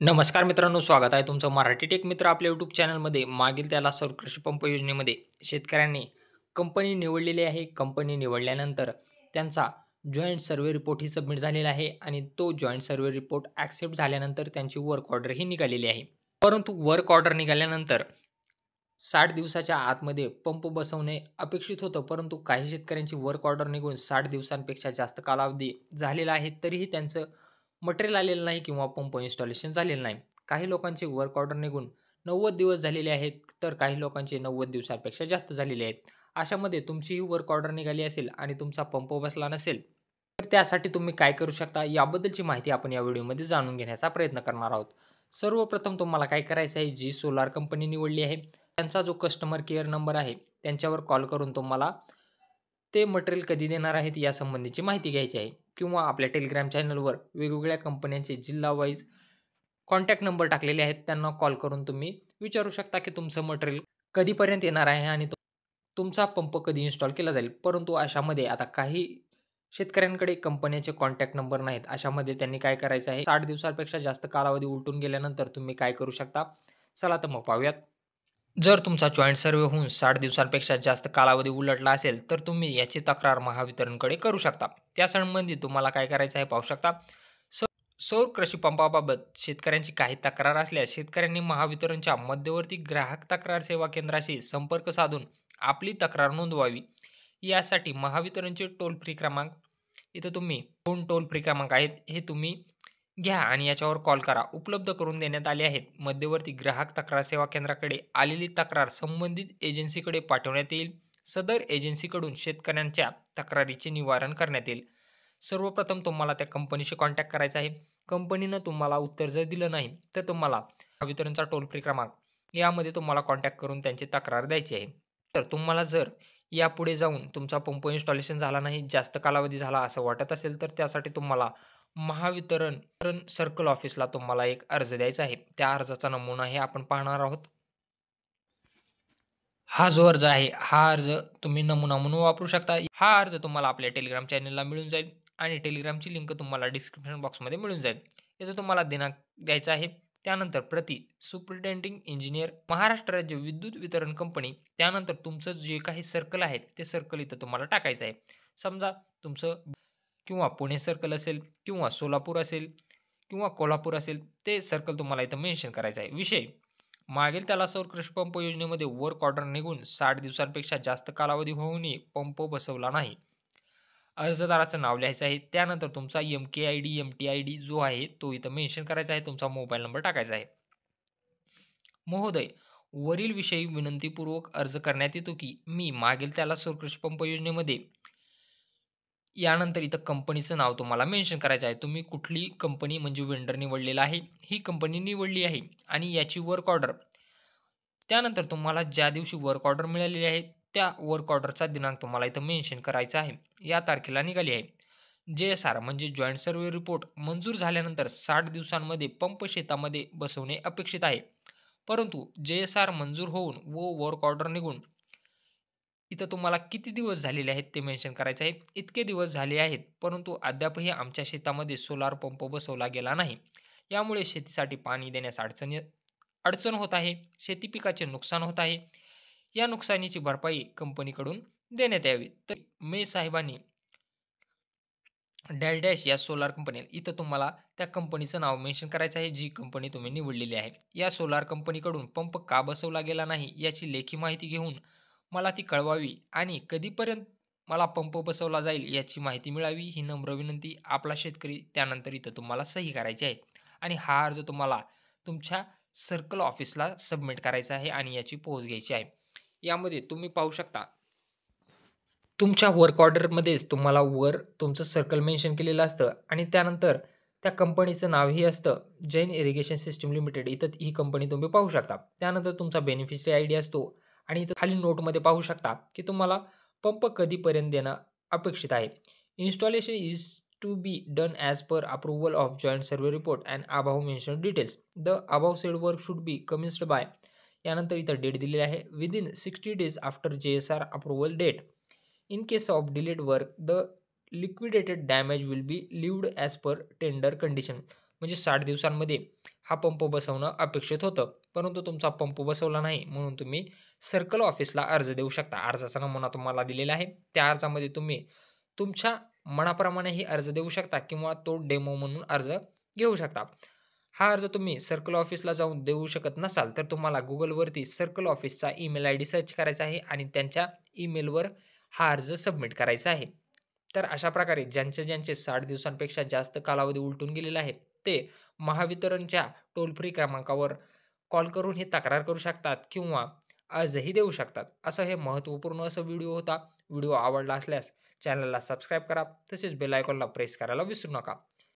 नमस्कार मित्रांनो, स्वागत आहे तुमचं मराठी टेक मित्र आपल्या यूट्यूब चॅनलमध्ये. मागील त्याला सौर कृषी पंप योजनेमध्ये शेतकऱ्यांनी कंपनी निवडलेली आहे. कंपनी निवडल्यानंतर त्यांचा जॉइंट सर्व्हे रिपोर्टही सबमिट झालेला आहे आणि तो जॉइंट सर्व्हे रिपोर्ट ॲक्सेप्ट झाल्यानंतर त्यांची वर्क ऑर्डरही निघालेली आहे. परंतु वर्क ऑर्डर निघाल्यानंतर 60 दिवसाच्या आतमध्ये पंप बसवणे अपेक्षित होतं. परंतु काही शेतकऱ्यांची वर्क ऑर्डर निघून 60 दिवसांपेक्षा जास्त कालावधी झालेला आहे. तरीही त्यांचं मटेरियल आलेलं नाही किंवा पंप इन्स्टॉलेशन झालेलं नाही. काही लोकांचे वर्क ऑर्डर निघून 90 दिवस झालेले आहेत, तर काही लोकांचे 90 दिवसांपेक्षा जास्त झालेले आहेत. अशामध्ये तुमचीही वर्क ऑर्डर निघाली असेल आणि तुमचा पंप बसला नसेल, तर त्यासाठी तुम्ही काय करू शकता याबद्दलची माहिती आपण या व्हिडिओमध्ये जाणून घेण्याचा प्रयत्न करणार आहोत. सर्वप्रथम तुम्हाला काय करायचं आहे, जी सोलार कंपनी निवडली आहे, त्यांचा जो कस्टमर केअर नंबर आहे, त्यांच्यावर कॉल करून तुम्हाला ते मटेरियल कधी देणार आहेत यासंबंधीची माहिती घ्यायची आहे किंवा आपल्या टेलिग्राम चॅनलवर वेगवेगळ्या कंपन्यांचे जिल्हा वाईज कॉन्टॅक्ट नंबर टाकलेले आहेत. त्यांना कॉल करून तुम्ही विचारू शकता, की तुमचं मटेरियल कधीपर्यंत येणार आहे आणि तुमचा पंप कधी इन्स्टॉल केला जाईल. परंतु अशामध्ये आता काही शेतकऱ्यांकडे कंपन्यांचे कॉन्टॅक्ट नंबर नाहीत. अशामध्ये त्यांनी काय करायचं आहे, 60 दिवसांपेक्षा जास्त कालावधी उलटून गेल्यानंतर तुम्ही काय करू शकता? चला तर मग पाहूयात. जर तुमचा जॉइंट सर्व्हे होऊन 60 दिवसांपेक्षा जास्त कालावधी उलटला असेल, तर तुम्ही याची तक्रार महावितरणकडे करू शकता. त्यासंबंधी तुम्हाला काय करायचं आहे पाहू शकता. सौ सौर कृषी पंपाबाबत शेतकऱ्यांची काही तक्रार असल्यास शेतकऱ्यांनी महावितरणच्या मध्यवर्ती ग्राहक तक्रार सेवा केंद्राशी संपर्क साधून आपली तक्रार नोंदवावी. यासाठी महावितरणचे टोल फ्री क्रमांक इथं तुम्ही 2 टोल फ्री क्रमांक आहेत, हे तुम्ही घ्या आणि याच्यावर कॉल करा. उपलब्ध करून देण्यात आले आहेत. मध्यवर्ती ग्राहक तक्रार सेवा केंद्राकडे आलेली तक्रार संबंधित एजन्सीकडे पाठवण्यात येईल. सदर एजन्सीकडून शेतकऱ्यांच्या तक्रारीचे निवारण करण्यात येईल. सर्वप्रथम तुम्हाला त्या कंपनीशी कॉन्टॅक्ट करायचा आहे. कंपनीनं तुम्हाला उत्तर जर दिलं नाही, तर तुम्हाला वितरणचा टोल फ्री क्रमांक यामध्ये तुम्हाला कॉन्टॅक्ट करून त्यांची तक्रार द्यायची आहे. तर तुम्हाला जर यापुढे जाऊन तुमचा पंप इन्स्टॉलेशन झाला नाही, जास्त कालावधी झाला असं वाटत असेल, तर त्यासाठी तुम्हाला महावितरण सर्कल ऑफिसला तुम्हाला एक अर्ज द्यायचा आहे. त्या अर्जाचा नमुना हे आपण पाहणार आहोत. हा जो अर्ज आहे, हा अर्ज तुम्ही नमुना म्हणून वापरू शकता. हा अर्ज तुम्हाला आपल्या टेलिग्राम चॅनलला मिळून जाईल आणि टेलिग्रामची लिंक तुम्हाला डिस्क्रिप्शन बॉक्समध्ये मिळून जाईल. इथे तुम्हाला दिनांक द्यायचा आहे. त्यानंतर प्रति सुपरिटेंडिंग इंजिनियर, महाराष्ट्र राज्य विद्युत वितरण कंपनी. त्यानंतर तुमचं जे काही सर्कल आहे, ते सर्कल इथं तुम्हाला टाकायचं आहे. समजा तुमचं किंवा पुणे सर्कल असेल किंवा सोलापूर असेल किंवा कोल्हापूर असेल, ते सर्कल तुम्हाला इथं मेन्शन करायचं आहे. विषय मागील त्याला सौर कृषी पंप योजनेमध्ये वर्क ऑर्डर निघून 60 दिवसांपेक्षा जास्त कालावधी होऊनही पंप बसवला नाही. अर्जदाराचं नाव लिहायचं आहे. त्यानंतर तुमचा एम-के-आय-डी, एम-टी-आय-डी जो आहे तो इथं मेन्शन करायचा आहे. तुमचा मोबाईल नंबर टाकायचा आहे. महोदय, वरील विषयी विनंतीपूर्वक अर्ज करण्यात येतो की मी मागील त्याला सौर कृषी पंप योजनेमध्ये यानंतर इथं कंपनीचं नाव तुम्हाला मेन्शन करायचं आहे. तुम्ही कुठली कंपनी म्हणजे वेंडर निवडलेला आहे, ही कंपनी निवडली आहे आणि याची वर्क ऑर्डर त्यानंतर तुम्हाला ज्या दिवशी वर्क ऑर्डर मिळालेली आहे, त्या वर्क ऑर्डरचा दिनांक तुम्हाला इथं मेन्शन करायचा आहे. या तारखेला निघाली आहे. जे-एस-आर म्हणजे जॉइंट सर्व्हे रिपोर्ट मंजूर झाल्यानंतर 60 दिवसांमध्ये पंप शेतामध्ये बसवणे अपेक्षित आहे. परंतु जे-एस-आर मंजूर होऊन व वर्क ऑर्डर निघून इथं तुम्हाला किती दिवस झालेले आहेत ते मेन्शन करायचं आहे. इतके दिवस झाले आहेत, परंतु अद्यापही आमच्या शेतामध्ये सोलार पंप बसवला गेला नाही. यामुळे शेतीसाठी पाणी देण्यास अडचण होत आहे. शेती पिकाचे नुकसान होत आहे. या नुकसानीची भरपाई कंपनीकडून देण्यात यावी. तर मे साहेबांनी डॅश डॅश या सोलार कंपनी इथं तुम्हाला त्या कंपनीचं नाव मेन्शन करायचं आहे, जी कंपनी तुम्ही निवडलेली आहे. या सोलार कंपनीकडून पंप का बसवला गेला नाही याची लेखी माहिती घेऊन मला ती कळवावी आणि कधीपर्यंत मला पंप बसवला जाईल याची माहिती मिळावी, ही नम्र विनंती. आपला शेतकरी. त्यानंतर इथं तुम्हाला सही करायची आहे आणि हा अर्ज तुम्हाला तुमच्या सर्कल ऑफिसला सबमिट करायचा आहे आणि याची पोहोच घ्यायची आहे. यामध्ये तुम्ही पाहू शकता तुमच्या वर्क ऑर्डरमध्येच तुम्हाला वर तुमचं सर्कल मेन्शन केलेलं असतं आणि त्यानंतर त्या कंपनीचं नावही असतं. जैन इरिगेशन सिस्टम लिमिटेड इथं ही कंपनी तुम्ही पाहू शकता. त्यानंतर तुमचा बेनिफिशरी आयडी असतो आणि इथं खाली नोटमध्ये पाहू शकता, की तुम्हाला पंप कधीपर्यंत देणं अपेक्षित आहे. Installation is to be done as per approval of joint survey report and above mentioned details. The above said work should be commenced by. यानंतर इथं डेट दिलेली आहे. Within 60 days after JSR approval date. In case of delayed work, the liquidated damage will be lived as per tender condition. म्हणजे 60 दिवसांमध्ये हा pump बसवणं अपेक्षित होतं. परंतु तुमचा पंप बसवला नाही म्हणून तुम्ही सर्कल ऑफिसला अर्ज देऊ शकता. अर्जाचा नमुना तुम्हाला दिलेला आहे. त्या अर्जामध्ये तुम्ही तुमच्या मनाप्रमाणेही अर्ज देऊ शकता किंवा तो डेमो म्हणून अर्ज घेऊ शकता. हा अर्ज तुम्ही सर्कल ऑफिसला जाऊन देऊ शकत नसाल, तर तुम्हाला Googleवरती सर्कल ऑफिसचा ईमेल आयडी सर्च करायचा आहे आणि त्यांच्या ईमेलवर हा अर्ज सबमिट करायचा आहे. तर अशा प्रकारे ज्यांचे 60 दिवसांपेक्षा जास्त कालावधी उलटून गेलेला आहे, ते महावितरणच्या टोल फ्री क्रमांकावर कॉल करून ही तक्रार करू शकतात किंवा अर्जही देऊ शकतात. असं हे महत्त्वपूर्ण असं व्हिडिओ होता. व्हिडिओ आवडला असल्यास चॅनलला सबस्क्राईब करा. तसेच बेल आयकॉनला प्रेस करायला विसरू नका.